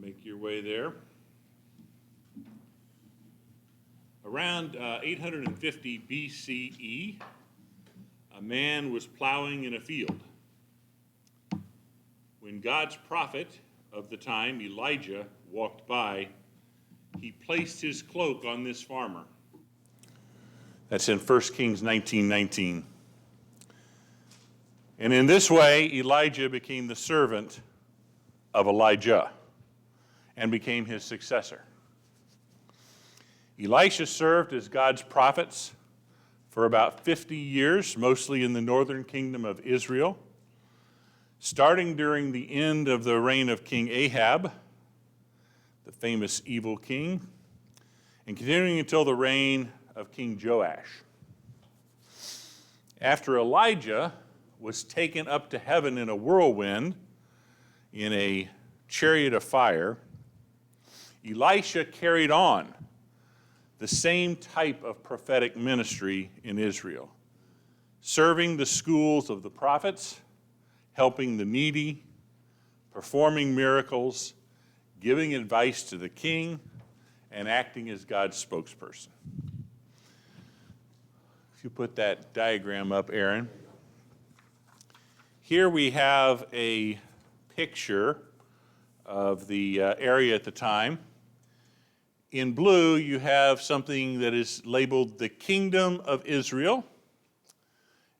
Make your way there. Around 850 BCE, a man was plowing in a field. When God's prophet of the time, Elijah, walked by, he placed his cloak on this farmer. That's in 1 Kings 19:19. And in this way, Elijah became the servant of Elijah and became his successor. Elisha served as God's prophets for about 50 years, mostly in the northern kingdom of Israel, starting during the end of the reign of King Ahab, the famous evil king, and continuing until the reign of King Joash. After Elijah was taken up to heaven in a whirlwind, in a chariot of fire, Elisha carried on the same type of prophetic ministry in Israel, serving the schools of the prophets, helping the needy, performing miracles, giving advice to the king, and acting as God's spokesperson. If you put that diagram up, Aaron. Here we have a picture of the area at the time. In blue, you have something that is labeled the Kingdom of Israel,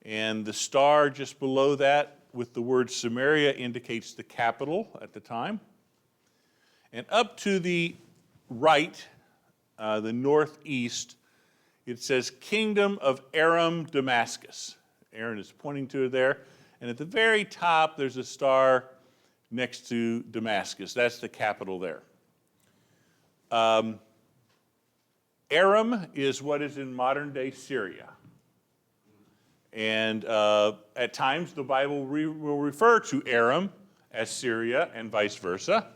and the star just below that with the word Samaria indicates the capital at the time. And up to the right, the northeast, it says Kingdom of Aram, Damascus. Aaron is pointing to it there. And at the very top, there's a star next to Damascus. That's the capital there. Aram is what is in modern-day Syria. And at times, the Bible will refer to Aram as Syria and vice versa.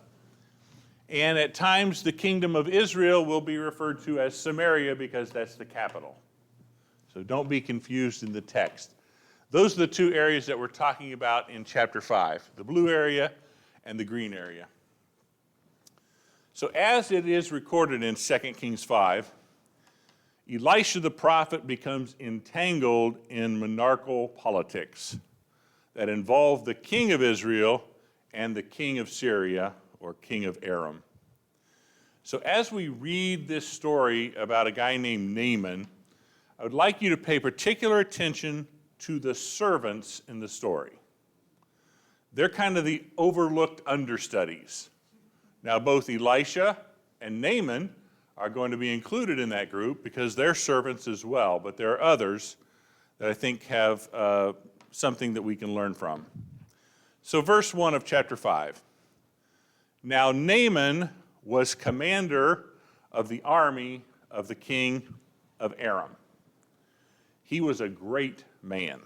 And at times, the kingdom of Israel will be referred to as Samaria because that's the capital. So don't be confused in the text. Those are the two areas that we're talking about in chapter 5, the blue area and the green area. So as it is recorded in 2 Kings 5, Elisha the prophet becomes entangled in monarchical politics that involve the king of Israel and the king of Syria, or king of Aram. So as we read this story about a guy named Naaman, I would like you to pay particular attention to the servants in the story. They're kind of the overlooked understudies. Now, both Elisha and Naaman are going to be included in that group because they're servants as well, but there are others that I think have something that we can learn from. So verse 1 of chapter 5. Now Naaman was commander of the army of the king of Aram. He was a great man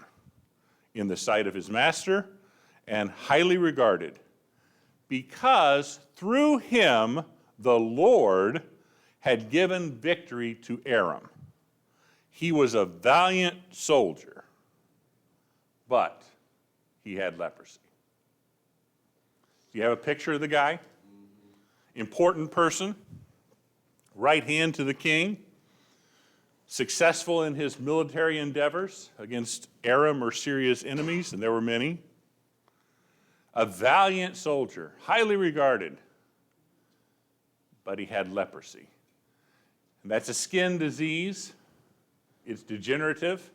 in the sight of his master and highly regarded, because through him the Lord had given victory to Aram. He was a valiant soldier, but he had leprosy. Do you have a picture of the guy? Important person, right hand to the king, successful in his military endeavors against Aram or Syria's enemies, and there were many. A valiant soldier, highly regarded, but he had leprosy. And that's a skin disease. It's degenerative.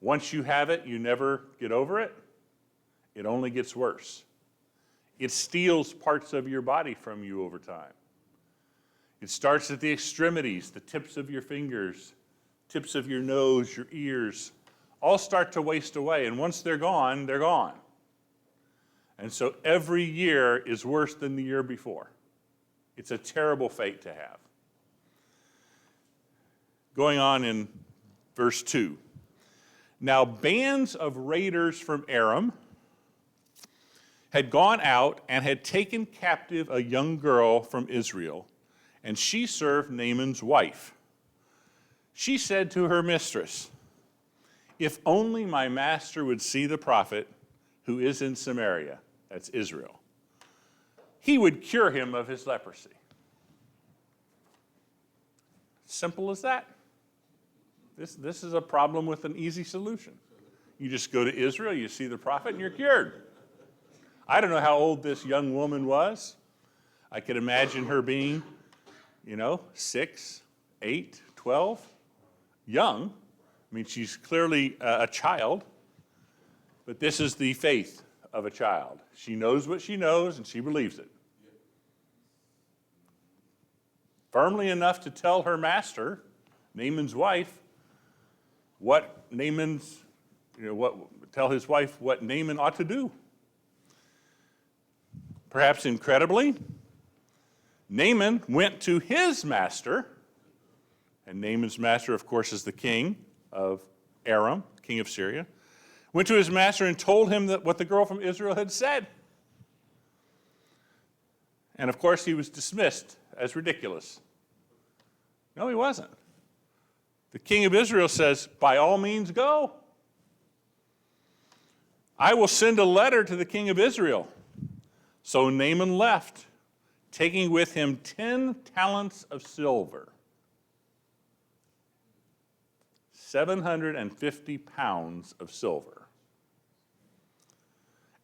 Once you have it, you never get over it. It only gets worse. It steals parts of your body from you over time. It starts at the extremities, the tips of your fingers, tips of your nose, your ears, all start to waste away. And once they're gone, they're gone. And so every year is worse than the year before. It's a terrible fate to have. Going on in verse 2. Now bands of raiders from Aram had gone out and had taken captive a young girl from Israel, and she served Naaman's wife. She said to her mistress, "If only my master would see the prophet who is in Samaria," that's Israel, he would cure him of his leprosy. Simple as that. This is a problem with an easy solution. You just go to Israel, you see the prophet, and you're cured. I don't know how old this young woman was. I could imagine her being, 6, 8, 12, young. I mean, she's clearly a child, but this is the faith of a child. She knows what she knows, and she believes it. Firmly enough to tell her master, Naaman's wife, tell his wife what Naaman ought to do. Perhaps incredibly, Naaman went to his master, and Naaman's master, of course, is the king of Aram, king of Syria, went to his master and told him that what the girl from Israel had said. And of course, he was dismissed as ridiculous. No, he wasn't. The king of Israel says, by all means, go. I will send a letter to the king of Israel. So Naaman left, taking with him 10 talents of silver, 750 pounds of silver,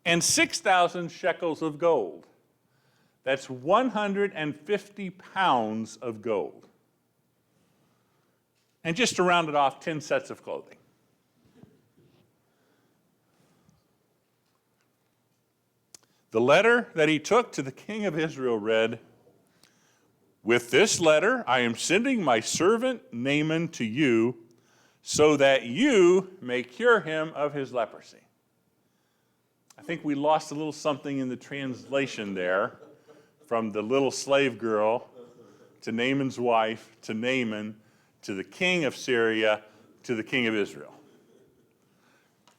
and 6,000 shekels of gold. That's 150 pounds of gold. And just to round it off, 10 sets of clothing. The letter that he took to the king of Israel read, with this letter I am sending my servant Naaman to you so that you may cure him of his leprosy. I think we lost a little something in the translation there from the little slave girl to Naaman's wife to Naaman to the king of Syria to the king of Israel.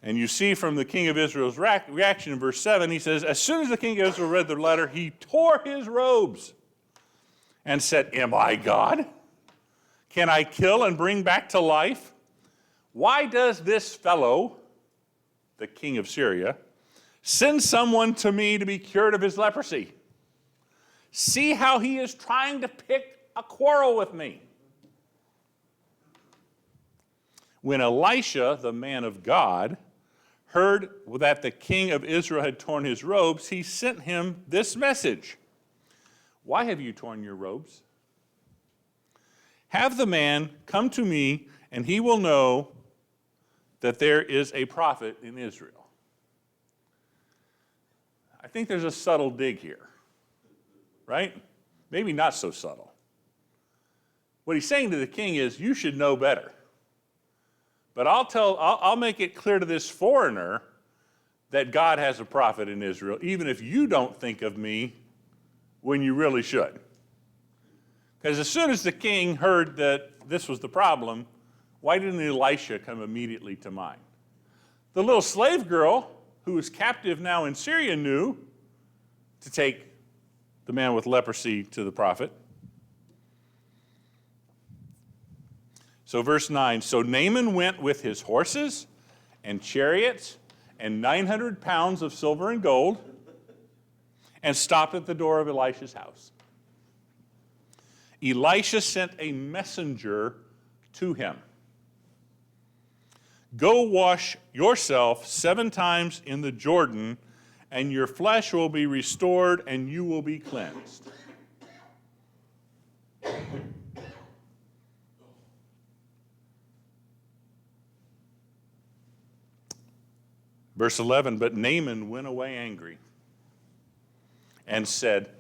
And you see from the king of Israel's reaction in verse 7, he says, as soon as the king of Israel read the letter, he tore his robes and said, am I God? Can I kill and bring back to life? Why does this fellow, the king of Syria, send someone to me to be cured of his leprosy? See how he is trying to pick a quarrel with me. When Elisha, the man of God, heard that the king of Israel had torn his robes, he sent him this message. Why have you torn your robes? Have the man come to me, and he will know that there is a prophet in Israel. I think there's a subtle dig here, right? Maybe not so subtle. What he's saying to the king is, you should know better. But I'll make it clear to this foreigner that God has a prophet in Israel, even if you don't think of me when you really should. Because as soon as the king heard that this was the problem, why didn't Elisha come immediately to mind? The little slave girl who was captive now in Syria knew to take the man with leprosy to the prophet. So verse 9, so Naaman went with his horses and chariots and 900 pounds of silver and gold and stopped at the door of Elisha's house. Elisha sent a messenger to him. Go wash yourself 7 times in the Jordan, and your flesh will be restored and you will be cleansed. Verse 11, but Naaman went away angry and said,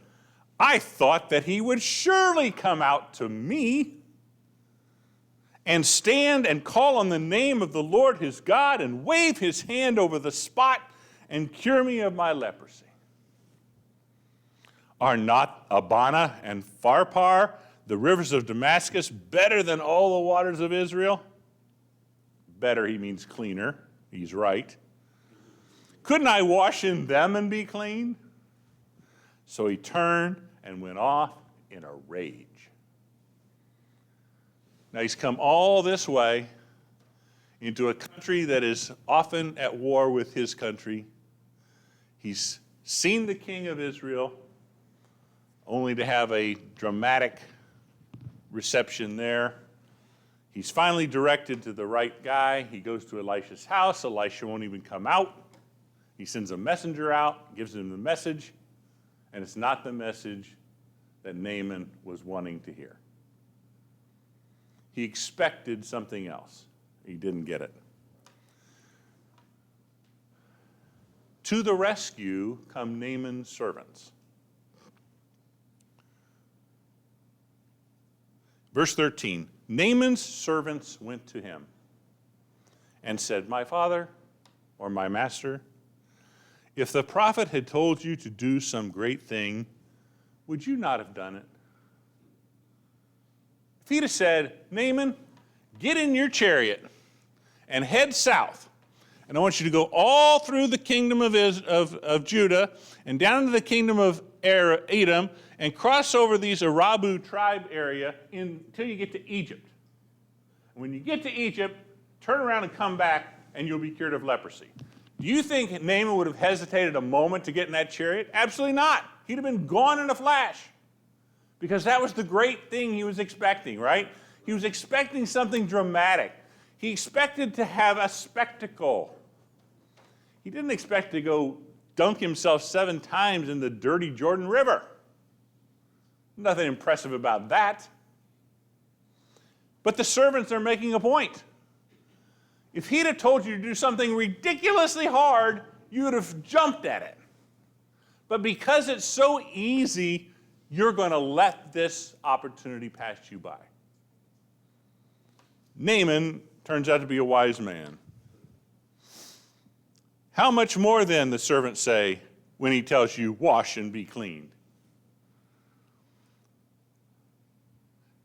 I thought that he would surely come out to me and stand and call on the name of the Lord his God and wave his hand over the spot and cure me of my leprosy. Are not Abana and Pharpar, the rivers of Damascus, better than all the waters of Israel? Better, he means cleaner. He's right. Couldn't I wash in them and be clean? So he turned and went off in a rage. Now he's come all this way into a country that is often at war with his country. He's seen the king of Israel. only to have a dramatic reception there. He's finally directed to the right guy. He goes to Elisha's house. Elisha won't even come out. He sends a messenger out, gives him the message, and it's not the message that Naaman was wanting to hear. He expected something else. He didn't get it. To the rescue come Naaman's servants. Verse 13, Naaman's servants went to him and said, "My father," or "my master, if the prophet had told you to do some great thing, would you not have done it?" If he'd have said, "Naaman, get in your chariot and head south, and I want you to go all through the kingdom of Judah and down to the kingdom of Edom and cross over these Arabu tribe area until you get to Egypt. And when you get to Egypt, turn around and come back, and you'll be cured of leprosy." Do you think Naaman would have hesitated a moment to get in that chariot? Absolutely not. He'd have been gone in a flash, because that was the great thing he was expecting, right? He was expecting something dramatic. He expected to have a spectacle. He didn't expect to go dunk himself 7 times in the dirty Jordan River. Nothing impressive about that. But the servants are making a point. If he'd have told you to do something ridiculously hard, you would have jumped at it. But because it's so easy, you're going to let this opportunity pass you by. Naaman turns out to be a wise man. How much more then, the servants say, when he tells you, "Wash and be cleaned"?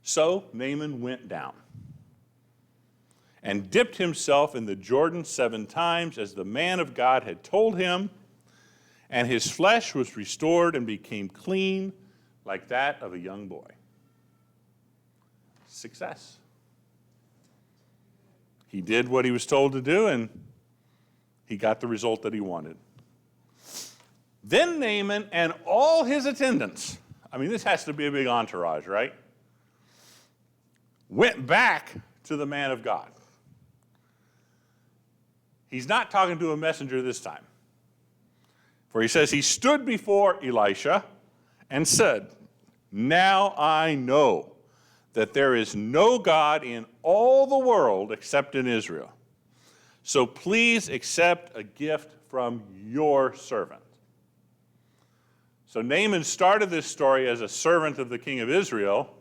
So Naaman went down and dipped himself in the Jordan 7 times, as the man of God had told him, and his flesh was restored and became clean like that of a young boy. Success. He did what he was told to do, and he got the result that he wanted. Then Naaman and all his attendants, I mean, this has to be a big entourage, right? Went back to the man of God. He's not talking to a messenger this time. For he says, he stood before Elisha and said, "Now I know that there is no God in all the world except in Israel. So please accept a gift from your servant." So Naaman started this story as a servant of the king of Israel,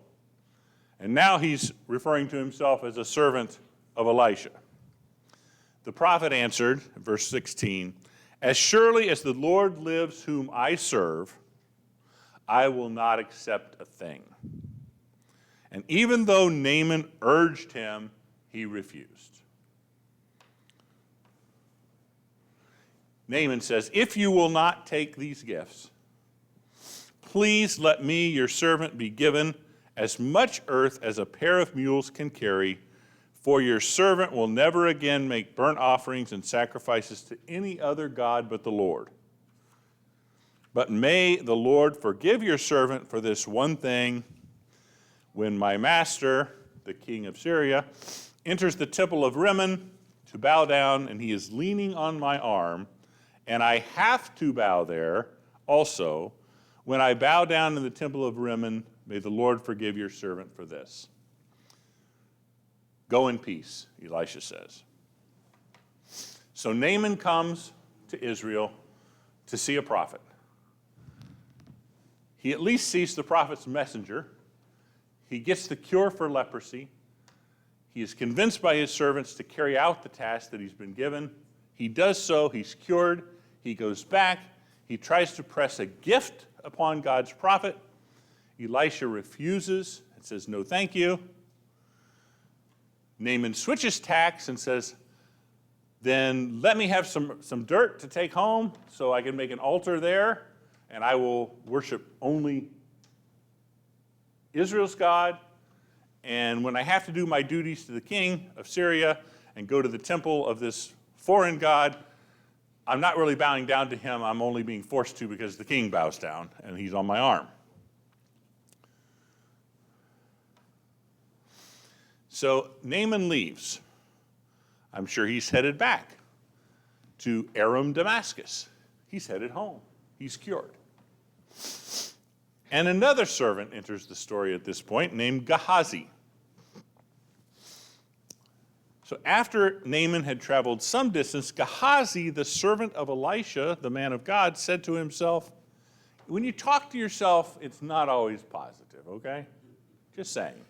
and now he's referring to himself as a servant of Elisha. The prophet answered, verse 16, "As surely as the Lord lives whom I serve, I will not accept a thing." And even though Naaman urged him, he refused. Naaman says, "If you will not take these gifts, please let me, your servant, be given as much earth as a pair of mules can carry, for your servant will never again make burnt offerings and sacrifices to any other god but the Lord. But may the Lord forgive your servant for this one thing. When my master, the king of Syria, enters the temple of Rimmon to bow down, and he is leaning on my arm, and I have to bow there also, when I bow down in the temple of Rimmon, may the Lord forgive your servant for this." Go in peace, Elisha says. So Naaman comes to Israel to see a prophet. He at least sees the prophet's messenger. He gets the cure for leprosy. He is convinced by his servants to carry out the task that he's been given. He does so. He's cured. He goes back. He tries to press a gift upon God's prophet. Elisha refuses and says, "No, thank you." Naaman switches tacks and says, "Then let me have some dirt to take home so I can make an altar there, and I will worship only Israel's God. And when I have to do my duties to the king of Syria and go to the temple of this foreign god, I'm not really bowing down to him. I'm only being forced to because the king bows down and he's on my arm." So Naaman leaves. I'm sure he's headed back to Aram, Damascus. He's headed home. He's cured. And another servant enters the story at this point named Gehazi. So after Naaman had traveled some distance, Gehazi, the servant of Elisha, the man of God, said to himself, when you talk to yourself, it's not always positive, okay? Just saying.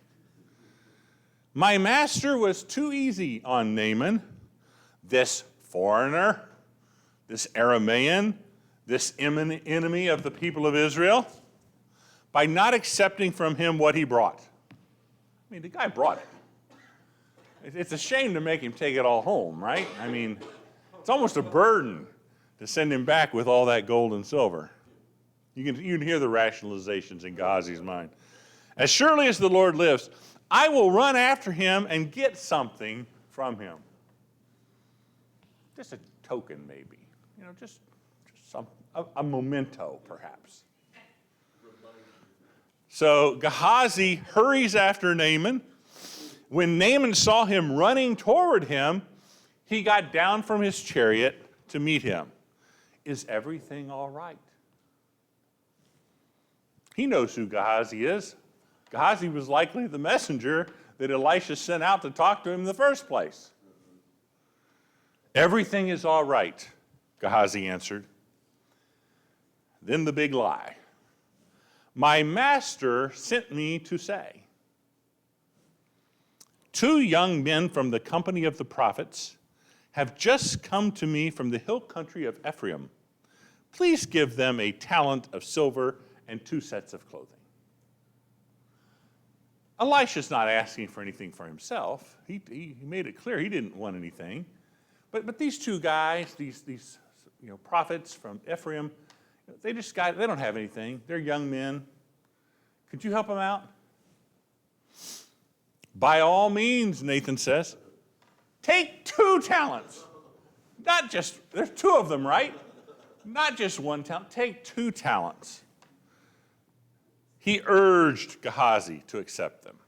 My master was too easy on Naaman, this foreigner, this Aramaean, this enemy of the people of Israel, by not accepting from him what he brought. I mean, the guy brought it. It's a shame to make him take it all home, right? I mean, it's almost a burden to send him back with all that gold and silver. You can hear the rationalizations in Gehazi's mind. As surely as the Lord lives, I will run after him and get something from him. Just a token, maybe. Just a memento, perhaps. So Gehazi hurries after Naaman. When Naaman saw him running toward him, he got down from his chariot to meet him. Is everything all right? He knows who Gehazi is. Gehazi was likely the messenger that Elisha sent out to talk to him in the first place. Everything is all right, Gehazi answered. Then the big lie. My master sent me to say, 2 young men from the company of the prophets have just come to me from the hill country of Ephraim. Please give them a talent of silver and 2 sets of clothing. Elisha's not asking for anything for himself. He made it clear he didn't want anything. But these 2 guys, these prophets from Ephraim, they don't have anything. They're young men. Could you help them out? By all means, Nathan says, take 2 talents. Not just, there's 2 of them, right? Not just 1 talent, take 2 talents. He urged Gehazi to accept them,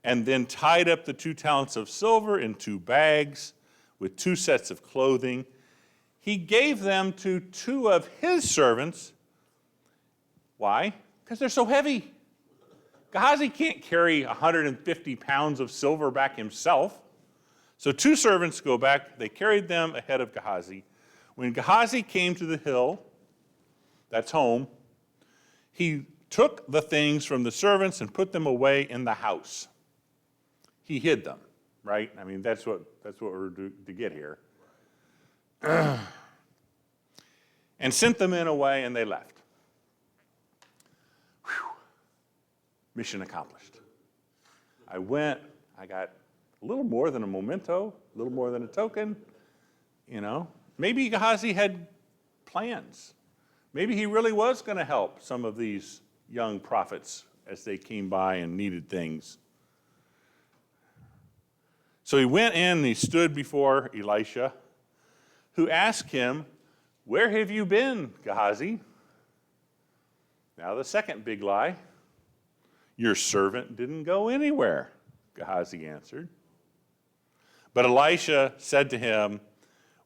and then tied up the 2 talents of silver in 2 bags with 2 sets of clothing. He gave them to 2 of his servants. Why? Because they're so heavy. Gehazi can't carry 150 pounds of silver back himself. So 2 servants go back. They carried them ahead of Gehazi. When Gehazi came to the hill, that's home, he took the things from the servants and put them away in the house. He hid them, right? I mean, that's what we're to get here. And sent them in away, and they left. Whew. Mission accomplished. I went, I got a little more than a memento, a little more than a token, Maybe Gehazi had plans. Maybe he really was going to help some of these young prophets as they came by and needed things. So he went in and he stood before Elisha, who asked him, where have you been, Gehazi? Now the second big lie. Your servant didn't go anywhere, Gehazi answered. But Elisha said to him,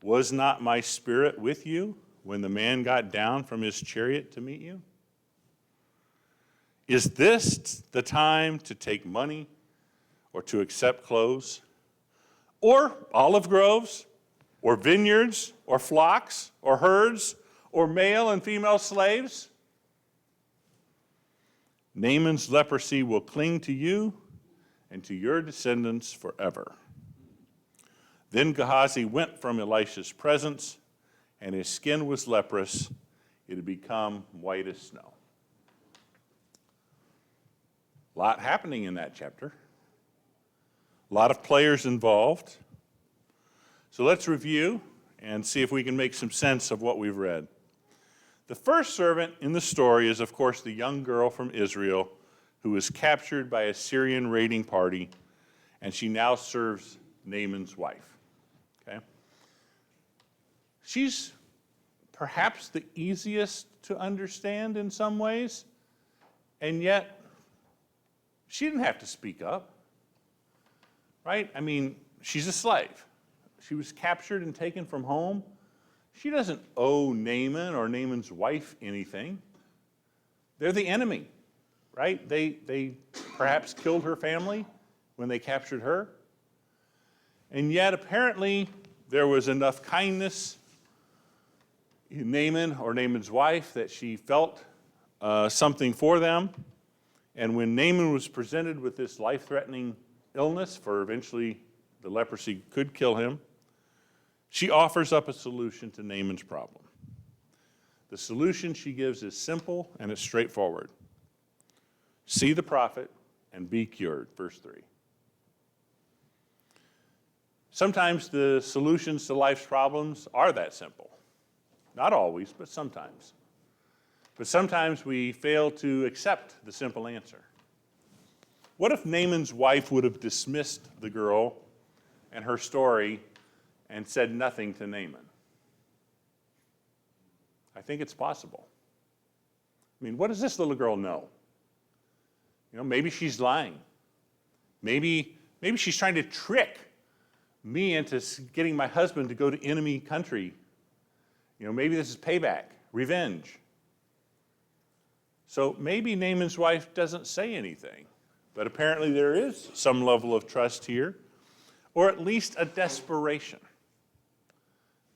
was not my spirit with you when the man got down from his chariot to meet you? Is this the time to take money or to accept clothes? Or olive groves, or vineyards, or flocks, or herds, or male and female slaves? Naaman's leprosy will cling to you and to your descendants forever. Then Gehazi went from Elisha's presence, and his skin was leprous. It had become white as snow. A lot happening in that chapter. A lot of players involved. So let's review and see if we can make some sense of what we've read. The first servant in the story is, of course, the young girl from Israel who was captured by a Syrian raiding party, and she now serves Naaman's wife. Okay? She's perhaps the easiest to understand in some ways, and yet she didn't have to speak up. right? I mean, she's a slave. She was captured and taken from home. She doesn't owe Naaman or Naaman's wife anything. They're the enemy, right? They perhaps killed her family when they captured her. And yet, apparently, there was enough kindness in Naaman or Naaman's wife that she felt something for them. And when Naaman was presented with this life-threatening illness, for eventually the leprosy could kill him, she offers up a solution to Naaman's problem. The solution she gives is simple and it's straightforward. See the prophet and be cured, verse 3. Sometimes the solutions to life's problems are that simple. Not always, but sometimes. But sometimes we fail to accept the simple answer. What if Naaman's wife would have dismissed the girl and her story and said nothing to Naaman? I think it's possible. I mean, what does this little girl know? You know, maybe she's lying. Maybe she's trying to trick me into getting my husband to go to enemy country. You know, maybe this is payback, revenge. So maybe Naaman's wife doesn't say anything, but apparently there is some level of trust here, or at least a desperation.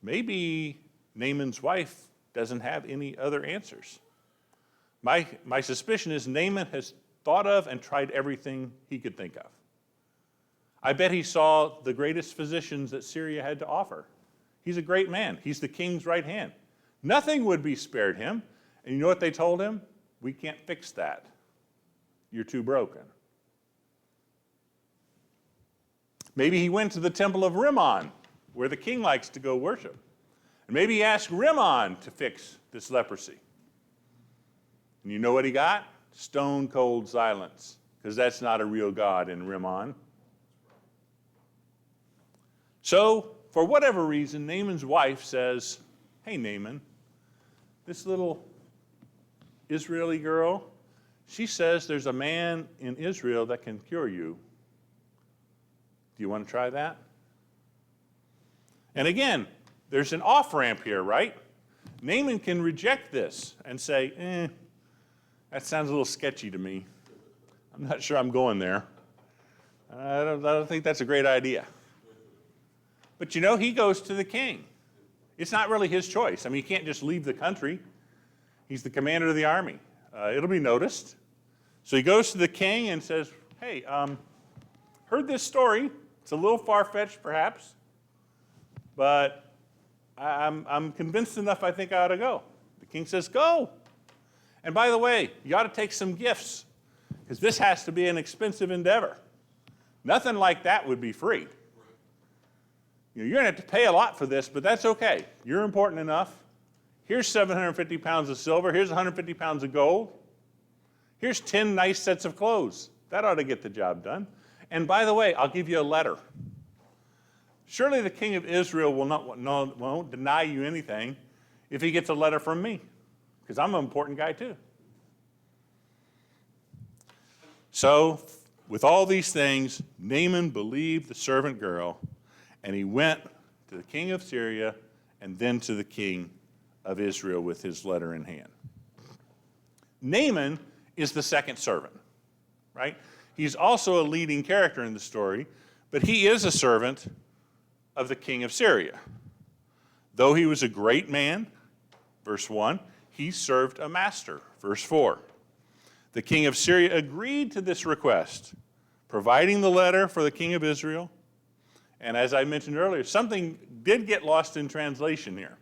Maybe Naaman's wife doesn't have any other answers. My suspicion is Naaman has thought of and tried everything he could think of. I bet he saw the greatest physicians that Syria had to offer. He's a great man. He's the king's right hand. Nothing would be spared him. And you know what they told him? We can't fix that. You're too broken. Maybe he went to the temple of Rimmon, where the king likes to go worship. And maybe he asked Rimmon to fix this leprosy. And you know what he got? Stone cold silence, because that's not a real God in Rimmon. So, for whatever reason, Naaman's wife says, hey, Naaman, this little Israeli girl, she says there's a man in Israel that can cure you. Do you want to try that? And again, there's an off-ramp here, right? Naaman can reject this and say, that sounds a little sketchy to me. I'm not sure I'm going there. I don't think that's a great idea. But you know, he goes to the king. It's not really his choice. I mean, he can't just leave the country. He's the commander of the army. It'll be noticed. So he goes to the king and says, hey, heard this story. It's a little far-fetched, perhaps, but I'm convinced enough I think I ought to go. The king says, go. And by the way, you ought to take some gifts, because this has to be an expensive endeavor. Nothing like that would be free. You're going to have to pay a lot for this, but that's okay. You're important enough. Here's 750 pounds of silver. Here's 150 pounds of gold. Here's 10 nice sets of clothes. That ought to get the job done. And by the way, I'll give you a letter. Surely the king of Israel won't deny you anything if he gets a letter from me, because I'm an important guy too. So, with all these things, Naaman believed the servant girl, and he went to the king of Syria and then to the king of Israel with his letter in hand. Naaman is the second servant, right? He's also a leading character in the story, but he is a servant of the king of Syria. Though he was a great man, verse 1, he served a master, verse 4. The king of Syria agreed to this request, providing the letter for the king of Israel. And as I mentioned earlier, something did get lost in translation here,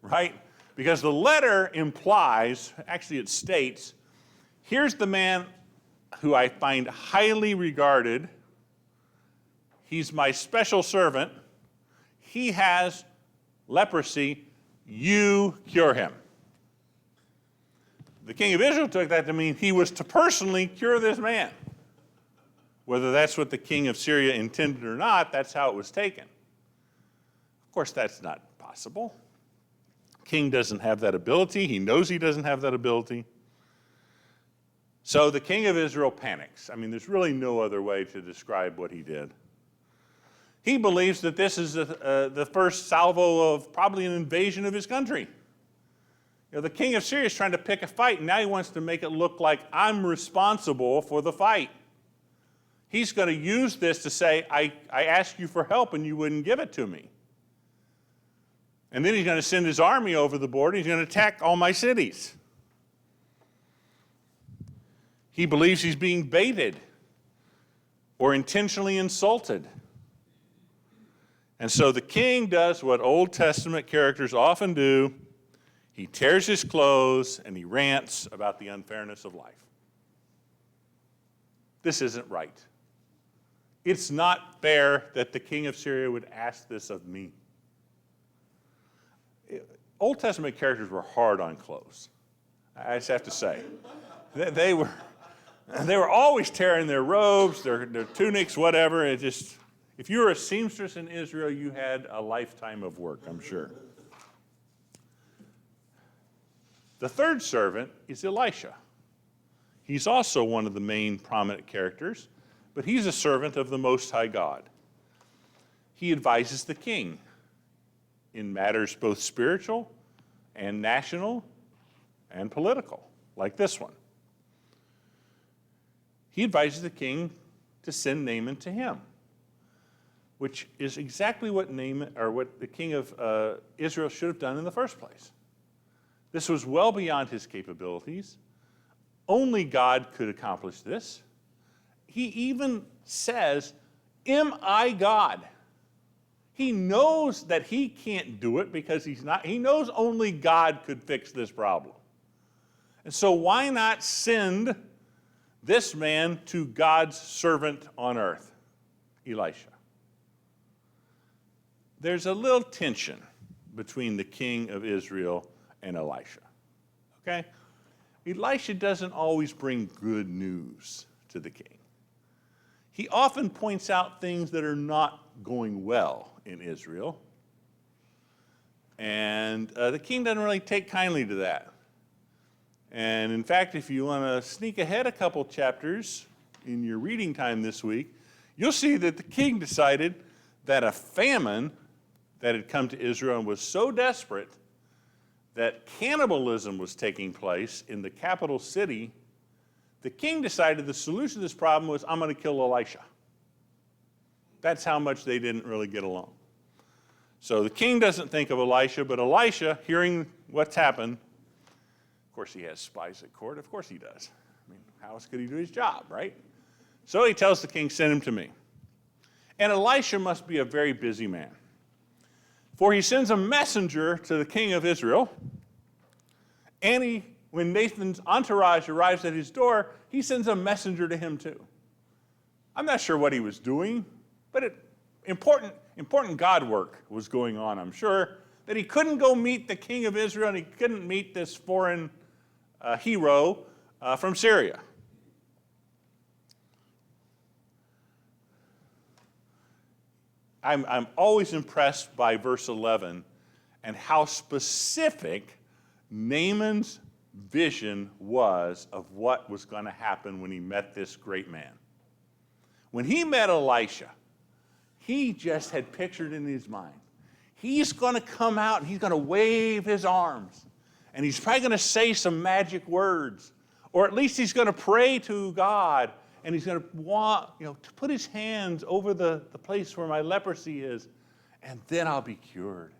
right? Because the letter implies, actually it states, here's the man who I find highly regarded. He's my special servant. He has leprosy. You cure him. The king of Israel took that to mean he was to personally cure this man. Whether that's what the king of Syria intended or not, that's how it was taken. Of course, that's not possible. King doesn't have that ability. He knows he doesn't have that ability. So the king of Israel panics. I mean, there's really no other way to describe what he did. He believes that this is the first salvo of probably an invasion of his country. The king of Syria is trying to pick a fight, and now he wants to make it look like I'm responsible for the fight. He's going to use this to say, I asked you for help and you wouldn't give it to me. And then he's going to send his army over the border. He's going to attack all my cities. He believes he's being baited or intentionally insulted. And so the king does what Old Testament characters often do. He tears his clothes and he rants about the unfairness of life. This isn't right. It's not fair that the king of Syria would ask this of me. Old Testament characters were hard on clothes. I just have to say. They were always tearing their robes, their tunics, whatever. If you were a seamstress in Israel, you had a lifetime of work, I'm sure. The third servant is Elisha. He's also one of the main prominent characters, but he's a servant of the Most High God. He advises the king in matters both spiritual and national and political, like this one. He advises the king to send Naaman to him, which is exactly what what the king of Israel should have done in the first place. This was well beyond his capabilities. Only God could accomplish this. He even says, "Am I God?" He knows that he can't do it because he's not. He knows only God could fix this problem. And so why not send this man to God's servant on earth, Elisha? There's a little tension between the king of Israel and Elisha. Okay? Elisha doesn't always bring good news to the king. He often points out things that are not going well in Israel. And the king doesn't really take kindly to that. And in fact, if you want to sneak ahead a couple chapters in your reading time this week, you'll see that the king decided that a famine that had come to Israel and was so desperate that cannibalism was taking place in the capital city. The king decided the solution to this problem was, I'm going to kill Elisha. That's how much they didn't really get along. So the king doesn't think of Elisha, but Elisha, hearing what's happened, of course he has spies at court, of course he does. I mean, how else could he do his job, right? So he tells the king, send him to me. And Elisha must be a very busy man. For he sends a messenger to the king of Israel, and when Nathan's entourage arrives at his door, he sends a messenger to him too. I'm not sure what he was doing, but important God work was going on, I'm sure, that he couldn't go meet the king of Israel and he couldn't meet this foreign hero from Syria. I'm always impressed by verse 11 and how specific Naaman's vision was of what was going to happen when he met this great man. When he met Elisha, he just had pictured in his mind, he's going to come out and he's going to wave his arms, and he's probably going to say some magic words, or at least he's going to pray to God, and he's going to to put his hands over the place where my leprosy is, and then I'll be cured.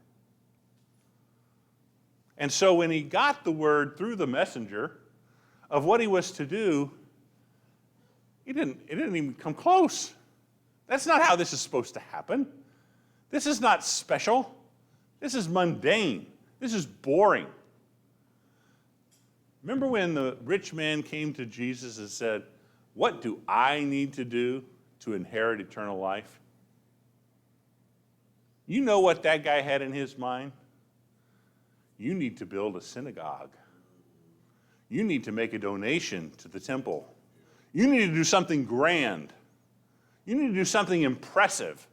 And so when he got the word through the messenger of what he was to do, it didn't even come close. That's not how this is supposed to happen. This is not special. This is mundane. This is boring. Remember when the rich man came to Jesus and said, what do I need to do to inherit eternal life? You know what that guy had in his mind? You need to build a synagogue. You need to make a donation to the temple. You need to do something grand. You need to do something impressive.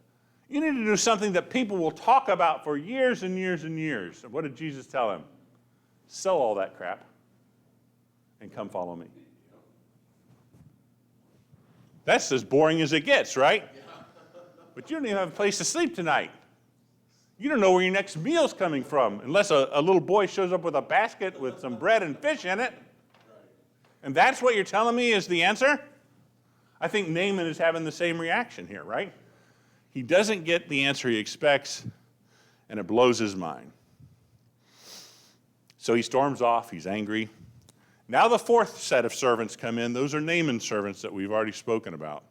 You need to do something that people will talk about for years and years and years. And what did Jesus tell him? Sell all that crap and come follow me. That's as boring as it gets, right? But you don't even have a place to sleep tonight. You don't know where your next meal's coming from unless a little boy shows up with a basket with some bread and fish in it. And that's what you're telling me is the answer? I think Naaman is having the same reaction here, right? He doesn't get the answer he expects, and it blows his mind. So he storms off. He's angry. Now the fourth set of servants come in. Those are Naaman's servants that we've already spoken about.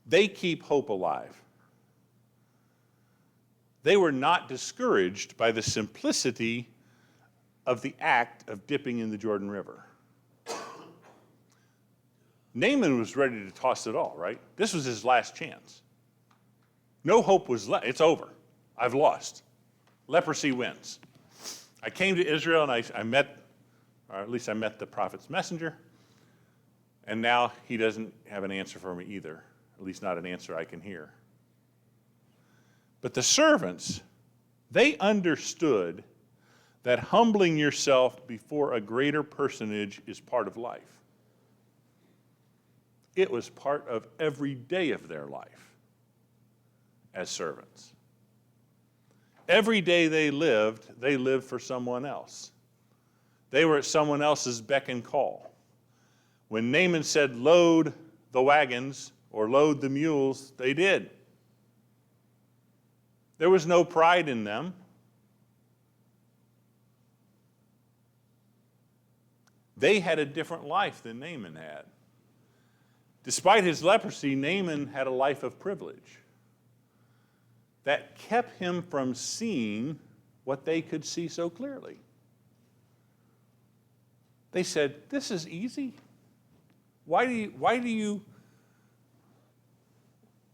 They keep hope alive. They were not discouraged by the simplicity of the act of dipping in the Jordan River. Naaman was ready to toss it all, right? This was his last chance. No hope was left. It's over. I've lost. Leprosy wins. I came to Israel and I met, or at least I met the prophet's messenger, and now he doesn't have an answer for me either, at least not an answer I can hear. But the servants, they understood that humbling yourself before a greater personage is part of life. It was part of every day of their life as servants. Every day they lived for someone else. They were at someone else's beck and call. When Naaman said, load the wagons or load the mules, they did. There was no pride in them. They had a different life than Naaman had. Despite his leprosy, Naaman had a life of privilege that kept him from seeing what they could see so clearly. They said, this is easy. Why do you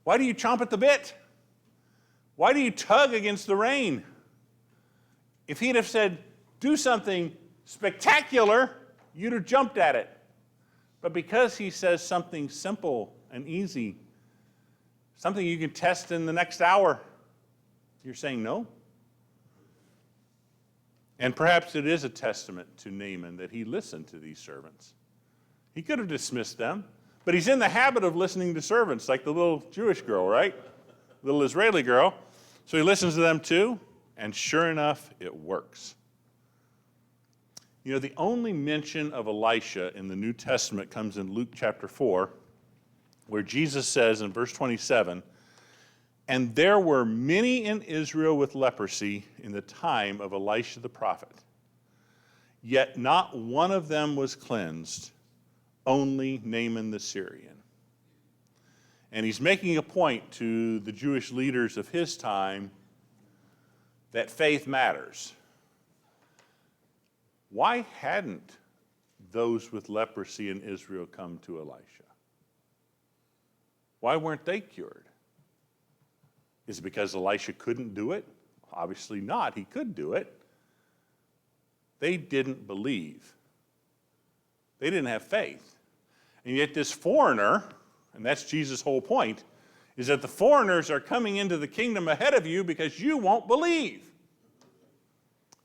chomp at the bit? Why do you tug against the rein? If he'd have said, do something spectacular, you'd have jumped at it. But because he says something simple and easy, something you can test in the next hour, you're saying no? And perhaps it is a testament to Naaman that he listened to these servants. He could have dismissed them, but he's in the habit of listening to servants, like the little Jewish girl, right? Little Israeli girl. So he listens to them too, and sure enough, it works. You know, the only mention of Elisha in the New Testament comes in Luke chapter 4, where Jesus says in verse 27, and there were many in Israel with leprosy in the time of Elisha the prophet. Yet not one of them was cleansed, only Naaman the Syrian. And he's making a point to the Jewish leaders of his time that faith matters. Why hadn't those with leprosy in Israel come to Elisha? Why weren't they cured? Is it because Elisha couldn't do it? Obviously not. He could do it. They didn't believe. They didn't have faith. And yet this foreigner, and that's Jesus' whole point, is that the foreigners are coming into the kingdom ahead of you because you won't believe.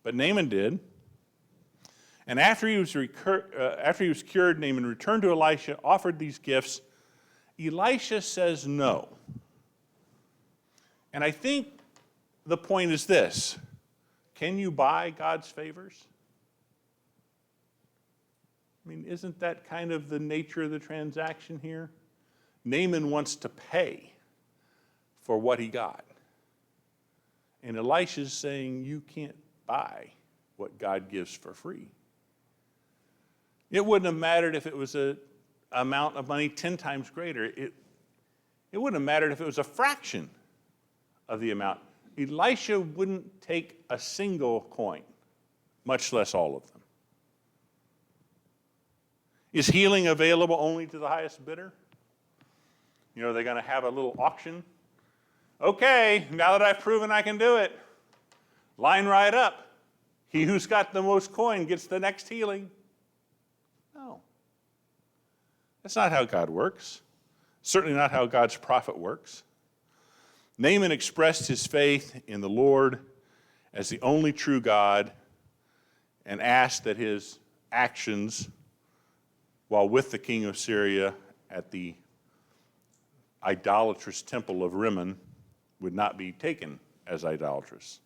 But Naaman did. And after he was cured, Naaman returned to Elisha, offered these gifts. Elisha says no. And I think the point is this. Can you buy God's favors? I mean, isn't that kind of the nature of the transaction here? Naaman wants to pay for what he got. And Elisha's saying you can't buy what God gives for free. It wouldn't have mattered if it was an amount of money 10 times greater. It wouldn't have mattered if it was a fraction of the amount. Elisha wouldn't take a single coin, much less all of them. Is healing available only to the highest bidder? You know, they're going to have a little auction. Okay, now that I've proven I can do it, line right up. He who's got the most coin gets the next healing. No. That's not how God works. Certainly not how God's prophet works. Naaman expressed his faith in the Lord as the only true God and asked that his actions while with the king of Syria at the idolatrous temple of Rimmon would not be taken as idolatrous.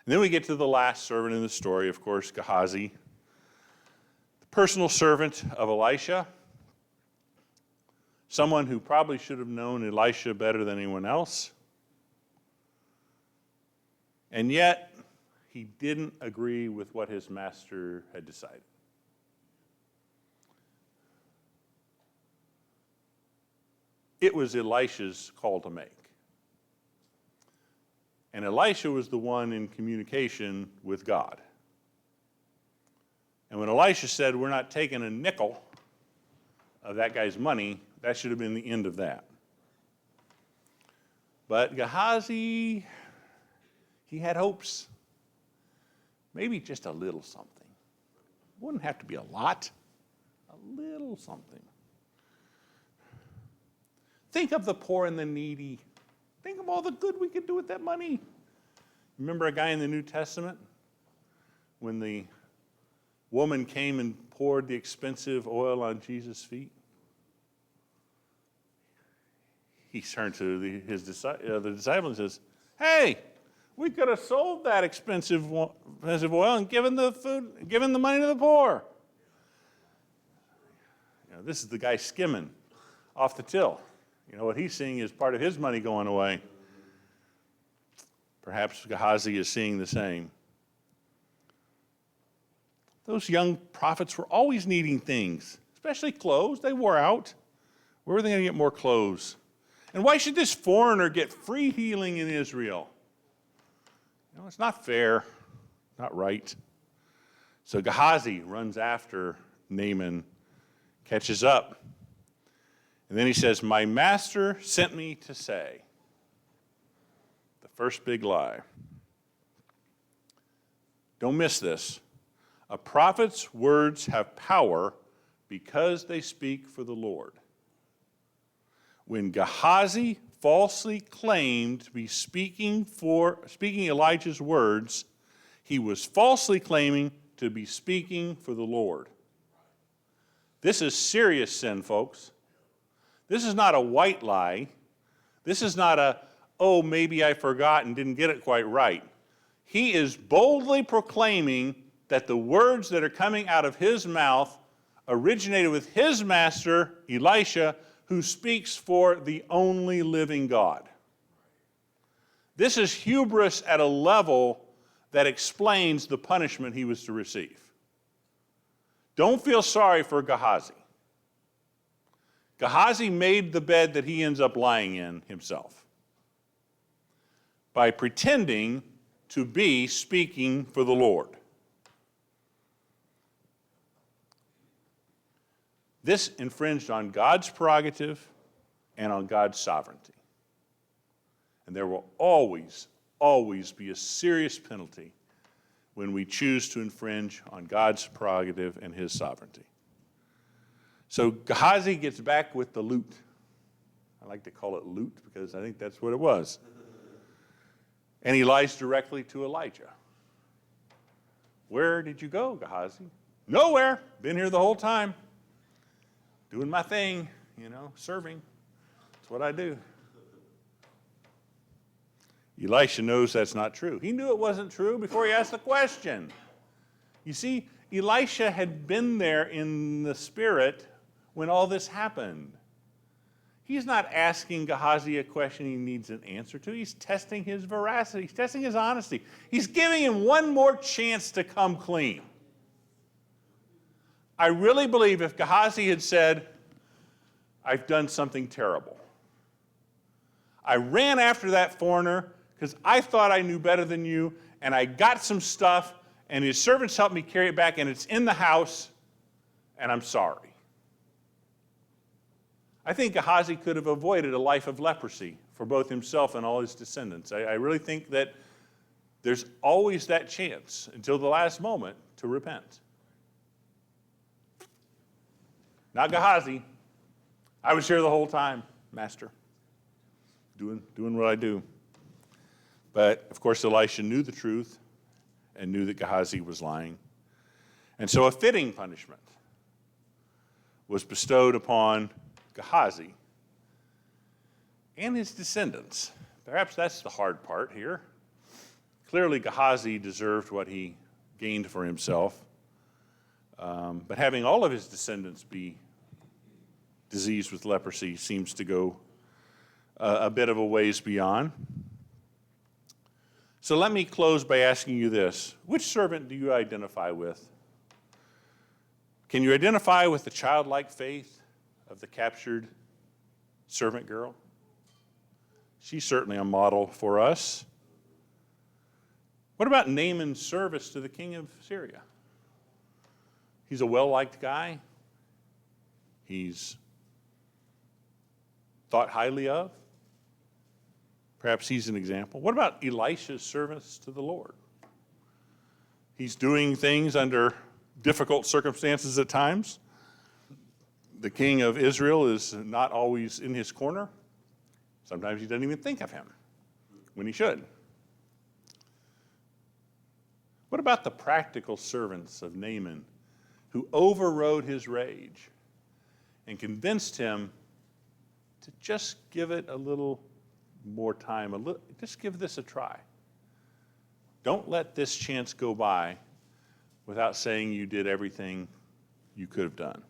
And then we get to the last servant in the story, of course, Gehazi, the personal servant of Elisha, someone who probably should have known Elisha better than anyone else. And yet, he didn't agree with what his master had decided. It was Elisha's call to make. And Elisha was the one in communication with God. And when Elisha said, we're not taking a nickel of that guy's money, that should have been the end of that. But Gehazi, he had hopes. Maybe just a little something. Wouldn't have to be a lot. A little something. Think of the poor and the needy. Think of all the good we could do with that money. Remember a guy in the New Testament when the woman came and poured the expensive oil on Jesus' feet? He turned to the disciple and says, hey, we could have sold that expensive oil and given the money to the poor. This is the guy skimming off the till. What he's seeing is part of his money going away. Perhaps Gehazi is seeing the same. Those young prophets were always needing things, especially clothes. They wore out. Where were they going to get more clothes? And why should this foreigner get free healing in Israel? It's not fair, not right. So Gehazi runs after Naaman, catches up. And then he says, my master sent me to say. The first big lie. Don't miss this. A prophet's words have power because they speak for the Lord. When Gehazi falsely claimed to be speaking Elijah's words, he was falsely claiming to be speaking for the Lord. This is serious sin, folks. This is not a white lie. This is not a, oh, maybe I forgot and didn't get it quite right. He is boldly proclaiming that the words that are coming out of his mouth originated with his master, Elisha, who speaks for the only living God. This is hubris at a level that explains the punishment he was to receive. Don't feel sorry for Gehazi. Gehazi made the bed that he ends up lying in himself by pretending to be speaking for the Lord. This infringed on God's prerogative and on God's sovereignty. And there will always, always be a serious penalty when we choose to infringe on God's prerogative and his sovereignty. So Gehazi gets back with the loot. I like to call it loot because I think that's what it was. And he lies directly to Elijah. Where did you go, Gehazi? Nowhere. Been here the whole time. Doing my thing, serving. That's what I do. Elisha knows that's not true. He knew it wasn't true before he asked the question. You see, Elisha had been there in the spirit when all this happened. He's not asking Gehazi a question he needs an answer to. He's testing his veracity. He's testing his honesty. He's giving him one more chance to come clean. I really believe if Gehazi had said, I've done something terrible. I ran after that foreigner because I thought I knew better than you, and I got some stuff, and his servants helped me carry it back, and it's in the house, and I'm sorry. I think Gehazi could have avoided a life of leprosy for both himself and all his descendants. I really think that there's always that chance until the last moment to repent. Not Gehazi. I was here the whole time, Master, doing what I do. But, of course, Elisha knew the truth and knew that Gehazi was lying. And so a fitting punishment was bestowed upon Gehazi and his descendants. Perhaps that's the hard part here. Clearly, Gehazi deserved what he gained for himself, but having all of his descendants be diseased with leprosy seems to go a bit of a ways beyond. So let me close by asking you this. Which servant do you identify with? Can you identify with the childlike faith of the captured servant girl? She's certainly a model for us. What about Naaman's service to the king of Syria? He's a well-liked guy. He's thought highly of. Perhaps he's an example. What about Elisha's service to the Lord? He's doing things under difficult circumstances at times. The king of Israel is not always in his corner. Sometimes he doesn't even think of him when he should. What about the practical servants of Naaman who overrode his rage and convinced him to just give it a little more time, just give this a try. Don't let this chance go by without saying you did everything you could have done.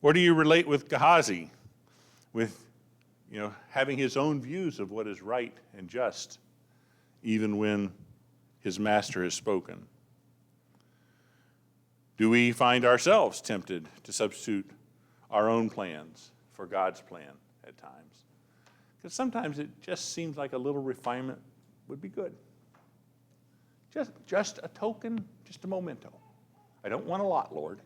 Or do you relate with Gehazi, with having his own views of what is right and just, even when his master has spoken? Do we find ourselves tempted to substitute our own plans for God's plan at times? Because sometimes it just seems like a little refinement would be good. Just a token, just a memento. I don't want a lot, Lord.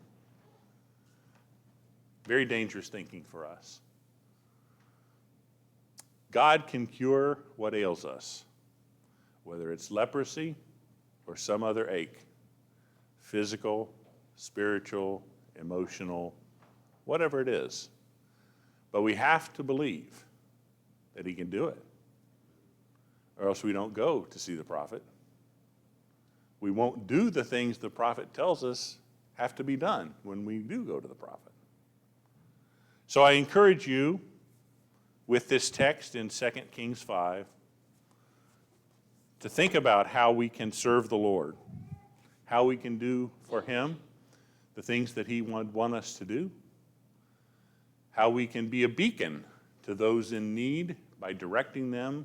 Very dangerous thinking for us. God can cure what ails us, whether it's leprosy or some other ache, physical, spiritual, emotional, whatever it is. But we have to believe that he can do it, or else we don't go to see the prophet. We won't do the things the prophet tells us have to be done when we do go to the prophet. So I encourage you with this text in 2 Kings 5 to think about how we can serve the Lord, how we can do for him the things that he would want us to do, how we can be a beacon to those in need by directing them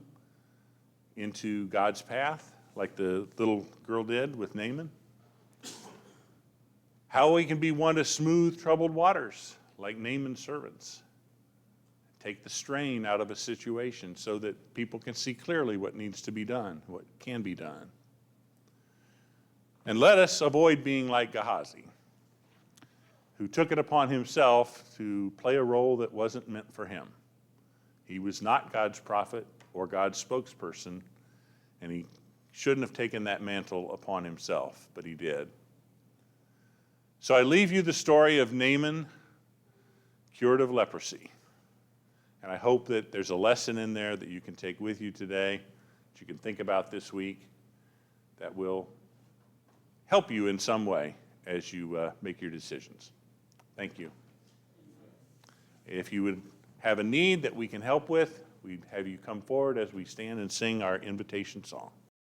into God's path, like the little girl did with Naaman. How we can be one to smooth troubled waters, like Naaman's servants. Take the strain out of a situation so that people can see clearly what needs to be done, what can be done. And let us avoid being like Gehazi, who took it upon himself to play a role that wasn't meant for him. He was not God's prophet or God's spokesperson, and he shouldn't have taken that mantle upon himself, but he did. So I leave you the story of Naaman, cured of leprosy. And I hope that there's a lesson in there that you can take with you today, that you can think about this week, that will help you in some way as you make your decisions. Thank you. If you would have a need that we can help with, we'd have you come forward as we stand and sing our invitation song.